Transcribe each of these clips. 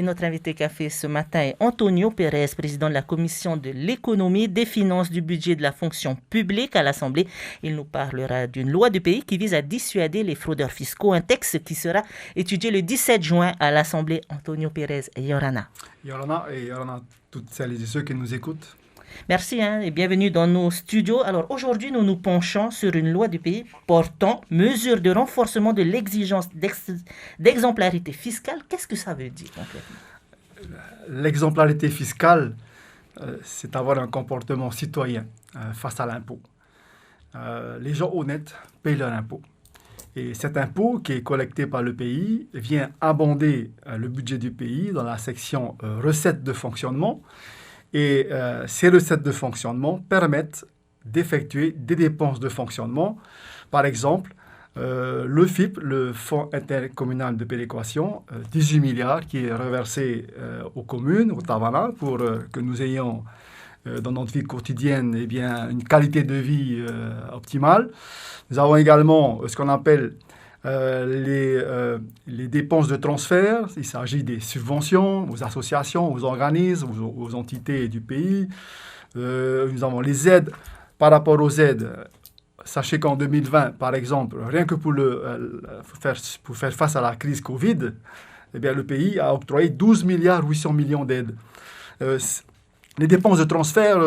Et notre invité café ce matin est Antonio Pérez, président de la Commission de l'économie, des finances, du budget et de la fonction publique à l'Assemblée. Il nous parlera d'une loi du pays qui vise à dissuader les fraudeurs fiscaux, un texte qui sera étudié le 17 juin à l'Assemblée. Antonio Pérez et Yorana. Yorana et Yorana, toutes celles et ceux qui nous écoutent. Merci et bienvenue dans nos studios. Alors aujourd'hui, nous nous penchons sur une loi du pays portant mesures de renforcement de l'exigence d'exemplarité fiscale. Qu'est-ce que ça veut dire concrètement? L'exemplarité fiscale, c'est avoir un comportement citoyen face à l'impôt. Les gens honnêtes payent leur impôt. Et cet impôt qui est collecté par le pays vient abonder le budget du pays dans la section recettes de fonctionnement. Et ces recettes de fonctionnement permettent d'effectuer des dépenses de fonctionnement. Par exemple, le FIP, le Fonds intercommunal de péréquation, 18 milliards qui est reversé aux communes, au Tavana, pour que nous ayons dans notre vie quotidienne une qualité de vie optimale. Nous avons également ce qu'on appelle les dépenses de transfert. Il s'agit des subventions aux associations, aux organismes, aux entités du pays. Nous avons les aides. Par rapport aux aides, sachez qu'en 2020, par exemple, rien que pour faire face à la crise Covid, le pays a octroyé 12 milliards 800 millions d'aides. Les dépenses de transfert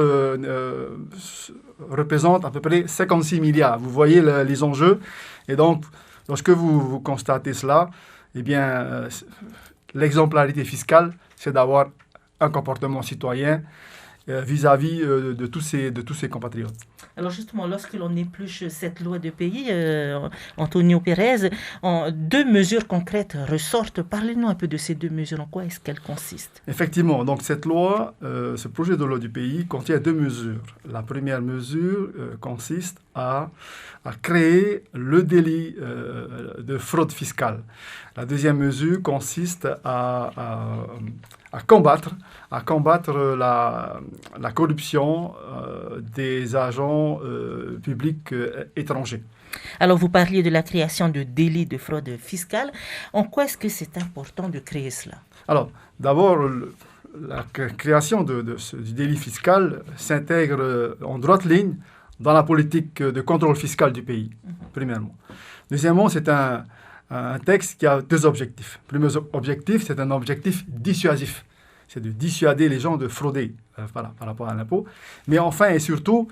représentent à peu près 56 milliards. Vous voyez les enjeux. Et donc, lorsque vous constatez cela, l'exemplarité fiscale, c'est d'avoir un comportement citoyen vis-à-vis de tous ses compatriotes. Alors justement, lorsque l'on épluche cette loi de pays, Antonio Pérez, deux mesures concrètes ressortent. Parlez-nous un peu de ces deux mesures. En quoi est-ce qu'elles consistent? Effectivement, donc cette loi, ce projet de loi du pays contient deux mesures. La première mesure consiste à créer le délit de fraude fiscale. La deuxième mesure consiste à combattre la corruption des agents publics étrangers. Alors, vous parliez de la création de délits de fraude fiscale. En quoi est-ce que c'est important de créer cela? Alors, d'abord, la création du délit fiscal s'intègre en droite ligne dans la politique de contrôle fiscal du pays, premièrement. Deuxièmement, c'est un texte qui a deux objectifs. Le premier objectif, c'est un objectif dissuasif. C'est de dissuader les gens de frauder par rapport à l'impôt. Mais enfin et surtout,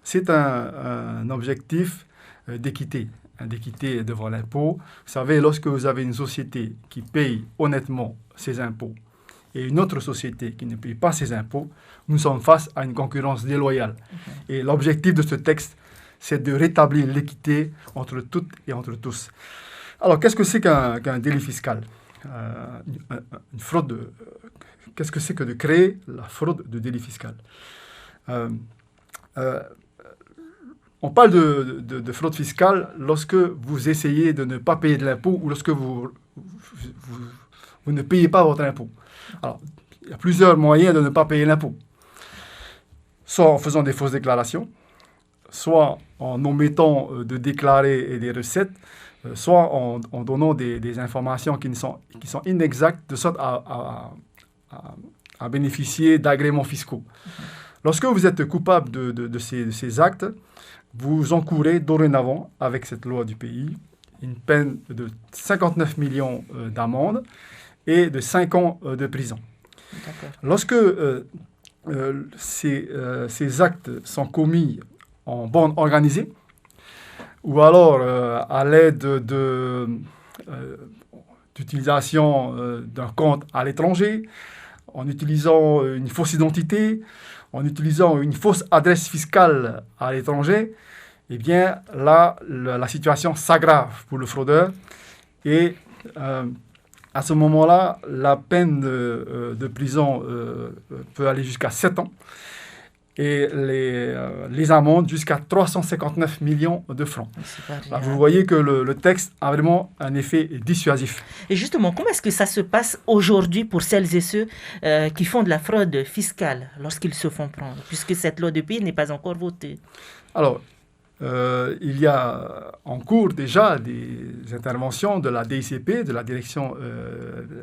c'est un objectif d'équité devant l'impôt. Vous savez, lorsque vous avez une société qui paye honnêtement ses impôts et une autre société qui ne paye pas ses impôts, nous sommes face à une concurrence déloyale. Et l'objectif de ce texte, c'est de rétablir l'équité entre toutes et entre tous. Alors, qu'est-ce que c'est qu'un délit fiscal? Une fraude qu'est-ce que c'est que de créer la fraude de délit fiscal? On parle de fraude fiscale lorsque vous essayez de ne pas payer de l'impôt ou lorsque vous ne payez pas votre impôt. Alors, il y a plusieurs moyens de ne pas payer l'impôt. Soit en faisant des fausses déclarations, soit en omettant de déclarer des recettes, soit en donnant des informations qui sont inexactes, de sorte à bénéficier d'agréments fiscaux. Lorsque vous êtes coupable de ces actes, vous encourez dorénavant, avec cette loi du pays, une peine de 59 millions d'amende et de 5 ans de prison. D'accord. Lorsque ces actes sont commis en bande organisée, ou alors à l'aide d'utilisation d'un compte à l'étranger, en utilisant une fausse identité, en utilisant une fausse adresse fiscale à l'étranger, là, la situation s'aggrave pour le fraudeur. Et à ce moment-là, la peine de prison peut aller jusqu'à 7 ans. Et les amendes jusqu'à 359 millions de francs. Alors, vous voyez que le texte a vraiment un effet dissuasif. Et justement, comment est-ce que ça se passe aujourd'hui pour celles et ceux qui font de la fraude fiscale lorsqu'ils se font prendre, puisque cette loi de pays n'est pas encore votée? Alors, il y a en cours déjà des interventions de la DICP, de la Direction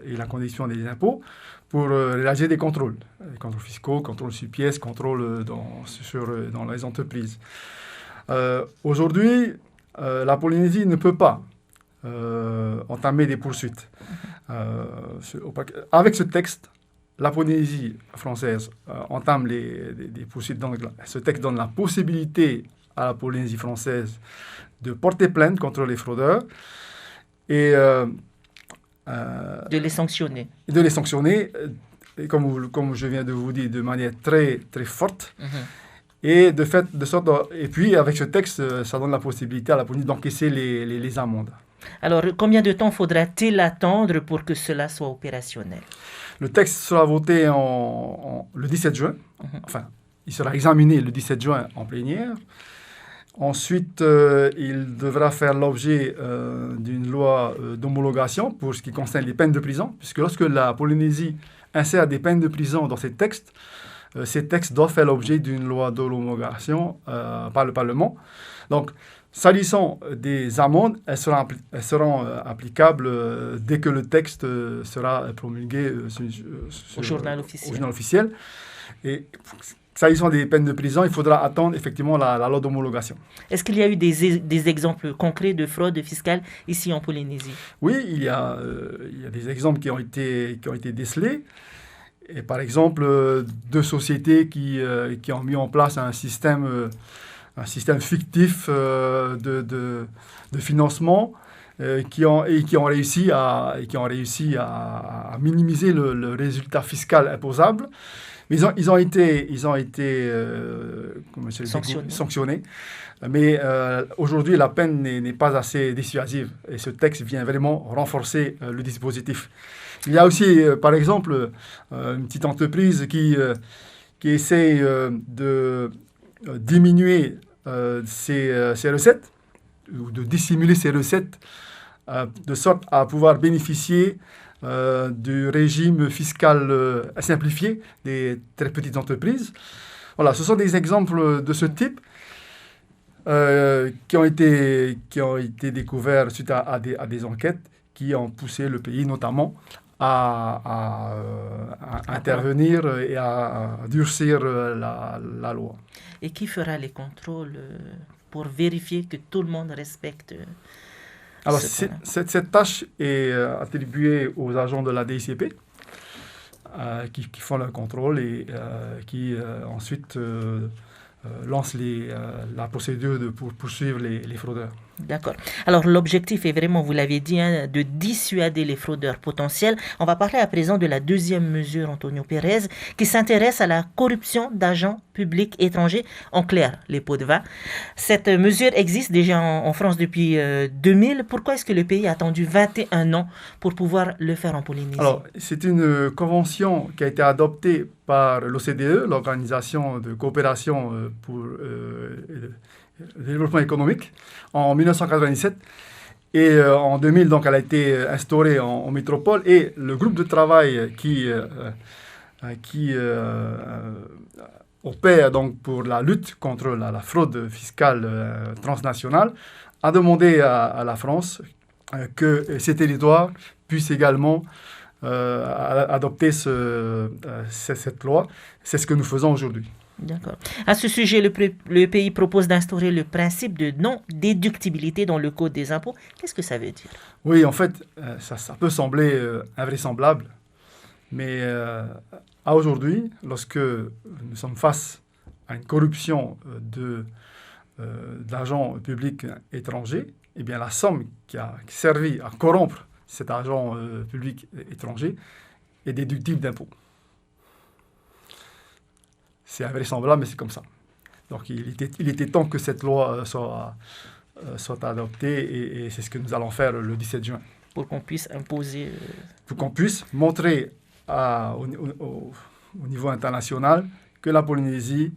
et la condition des impôts, pour réaliser des contrôles fiscaux, contrôles sur pièces, contrôles dans les entreprises. Aujourd'hui, la Polynésie ne peut pas entamer des poursuites. Avec ce texte, la Polynésie française entame des poursuites. Donc, ce texte donne la possibilité à la Polynésie française de porter plainte contre les fraudeurs et de les sanctionner. De les sanctionner, et comme je viens de vous dire, de manière très, très forte. Et et puis, avec ce texte, ça donne la possibilité à la Polynésie d'encaisser les amendes. Alors, combien de temps faudra-t-il attendre pour que cela soit opérationnel? Le texte sera voté le 17 juin. Enfin, il sera examiné le 17 juin en plénière. Ensuite, il devra faire l'objet d'une loi d'homologation pour ce qui concerne les peines de prison, puisque lorsque la Polynésie insère des peines de prison dans ces textes doivent faire l'objet d'une loi d'homologation par le Parlement. Donc, s'agissant des amendes, elles seront applicables dès que le texte sera promulgué au journal officiel. Et s'agissant des peines de prison, il faudra attendre effectivement la loi d'homologation. Est-ce qu'il y a eu des exemples concrets de fraude fiscale ici en Polynésie? Oui, il y a des exemples qui ont été décelés. Et par exemple, deux sociétés qui ont mis en place un système fictif de financement qui ont réussi à minimiser le résultat fiscal imposable. Mais ils ont été sanctionnés. Mais aujourd'hui, la peine n'est pas assez dissuasive. Et ce texte vient vraiment renforcer le dispositif. Il y a aussi, par exemple, une petite entreprise qui essaie de diminuer ses recettes, ou de dissimuler ses recettes, de sorte à pouvoir bénéficier du régime fiscal simplifié des très petites entreprises. Voilà, ce sont des exemples de ce type qui ont été découverts suite à des enquêtes qui ont poussé le pays notamment à intervenir et à durcir la loi. Et qui fera les contrôles pour vérifier que tout le monde respecte? Alors, cette tâche est attribuée aux agents de la DICP qui font le contrôle et qui ensuite lancent la procédure pour poursuivre les fraudeurs. D'accord. Alors, l'objectif est vraiment, vous l'avez dit, de dissuader les fraudeurs potentiels. On va parler à présent de la deuxième mesure, Antonio Pérez, qui s'intéresse à la corruption d'agents publics étrangers, en clair, les pots de vin. Cette mesure existe déjà en France depuis 2000. Pourquoi est-ce que le pays a attendu 21 ans pour pouvoir le faire en Polynésie? Alors, c'est une convention qui a été adoptée par l'OCDE, l'Organisation de coopération pour le développement économique, en 1997. Et en 2000, donc, elle a été instaurée en métropole. Et le groupe de travail qui opère donc pour la lutte contre la fraude fiscale transnationale a demandé à la France que ces territoires puissent également adopter cette loi. C'est ce que nous faisons aujourd'hui. D'accord. À ce sujet, le pays propose d'instaurer le principe de non-déductibilité dans le Code des impôts. Qu'est-ce que ça veut dire? Oui, en fait, ça peut sembler invraisemblable, mais à aujourd'hui, lorsque nous sommes face à une corruption d'agents publics étrangers, eh bien, la somme qui a servi à corrompre cet agent public étranger est déductible d'impôts. C'est invraisemblable, mais c'est comme ça. Donc, il était temps que cette loi soit adoptée et c'est ce que nous allons faire le 17 juin. Pour qu'on puisse imposer... Pour qu'on puisse montrer au niveau international que la Polynésie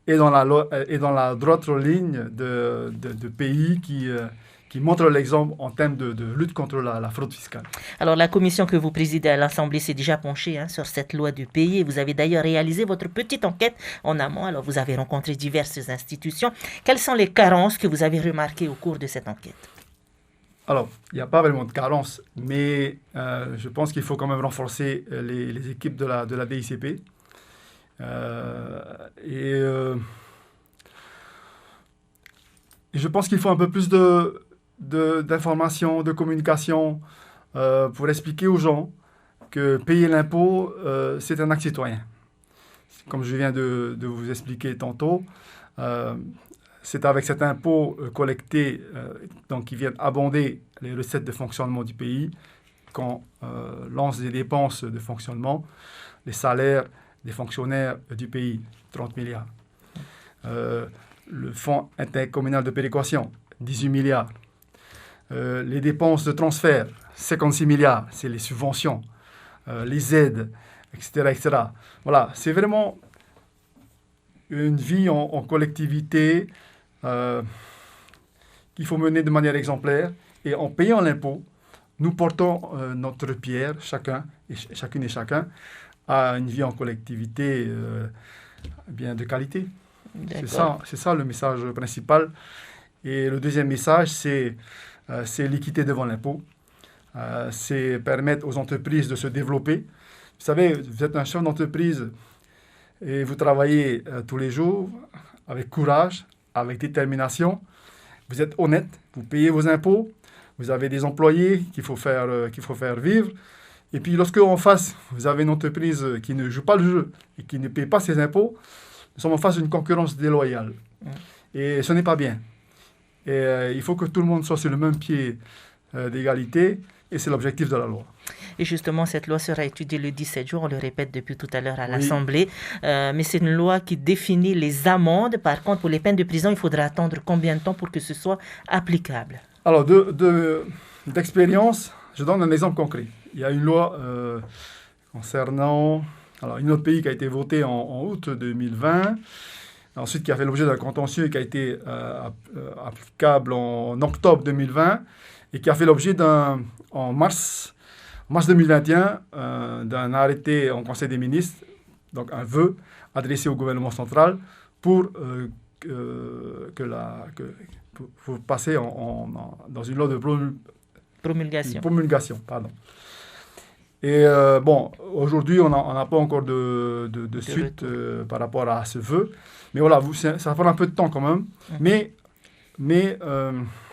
est dans la droite ligne de pays qui qui montrent l'exemple en termes de lutte contre la fraude fiscale. Alors, la commission que vous présidez à l'Assemblée s'est déjà penchée sur cette loi du pays. Vous avez d'ailleurs réalisé votre petite enquête en amont. Alors, vous avez rencontré diverses institutions. Quelles sont les carences que vous avez remarquées au cours de cette enquête? Alors, il n'y a pas vraiment de carence, mais je pense qu'il faut quand même renforcer les équipes de la DICP. Je pense qu'il faut un peu plus d'informations, de communication pour expliquer aux gens que payer l'impôt, c'est un acte citoyen. Comme je viens de vous expliquer tantôt, c'est avec cet impôt collecté, donc qui vient abonder les recettes de fonctionnement du pays, qu'on lance des dépenses de fonctionnement, les salaires des fonctionnaires du pays, 30 milliards. Le fonds intercommunal de péréquation, 18 milliards. Les dépenses de transfert, 56 milliards, c'est les subventions, les aides, etc., etc. Voilà, c'est vraiment une vie en collectivité qu'il faut mener de manière exemplaire. Et en payant l'impôt, nous portons notre pierre, chacune et chacun, à une vie en collectivité bien de qualité. C'est ça le message principal. Et le deuxième message, c'est l'équité devant l'impôt. C'est permettre aux entreprises de se développer. Vous savez, vous êtes un chef d'entreprise et vous travaillez tous les jours avec courage, avec détermination. Vous êtes honnête, vous payez vos impôts, vous avez des employés qu'il faut faire vivre. Et puis, lorsque en face, vous avez une entreprise qui ne joue pas le jeu et qui ne paye pas ses impôts, nous sommes en face d'une concurrence déloyale. Et ce n'est pas bien. Et il faut que tout le monde soit sur le même pied d'égalité. Et c'est l'objectif de la loi. Et justement, cette loi sera étudiée le 17 juin, on le répète depuis tout à l'heure à l'Assemblée. Mais c'est une loi qui définit les amendes. Par contre, pour les peines de prison, il faudra attendre combien de temps pour que ce soit applicable? Alors, d'expérience, je donne un exemple concret. Il y a une loi concernant un autre pays qui a été voté en août 2020, ensuite qui a fait l'objet d'un contentieux et qui a été applicable en octobre 2020 et qui a fait l'objet en mars 2021 d'un arrêté en Conseil des ministres, donc un vœu adressé au gouvernement central pour passer dans une loi de promulgation. Pardon. Et aujourd'hui, on n'a pas encore de suite par rapport à ce vœu. Mais voilà, ça va prendre un peu de temps quand même. Mais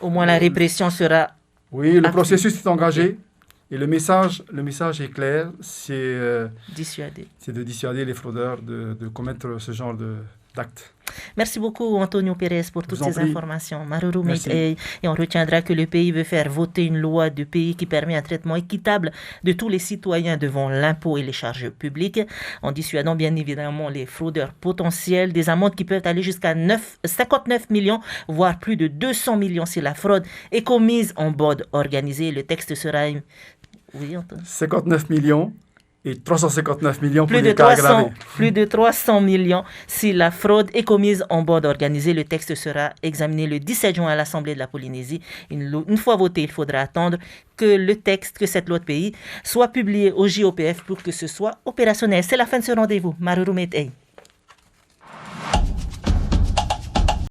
au moins, la répression sera... Oui, le processus est engagé. Et le message est clair. C'est de dissuader les fraudeurs de commettre ce genre d'actes. Merci beaucoup, Antonio Pérez, pour toutes ces informations. Maruru Meitei. Et on retiendra que le pays veut faire voter une loi du pays qui permet un traitement équitable de tous les citoyens devant l'impôt et les charges publiques, en dissuadant bien évidemment les fraudeurs potentiels, des amendes qui peuvent aller jusqu'à 59 millions, voire plus de 200 millions si la fraude est commise en bande organisée. Le texte sera... Oui, Antonio. 59 millions. Et 359 millions pour les cas aggravés. Plus de 300 millions si la fraude est commise en bande organisée. Le texte sera examiné le 17 juin à l'Assemblée de la Polynésie. Une fois voté, il faudra attendre que cette loi de pays soit publiée au JOPF pour que ce soit opérationnel. C'est la fin de ce rendez-vous. Maruru Meitei.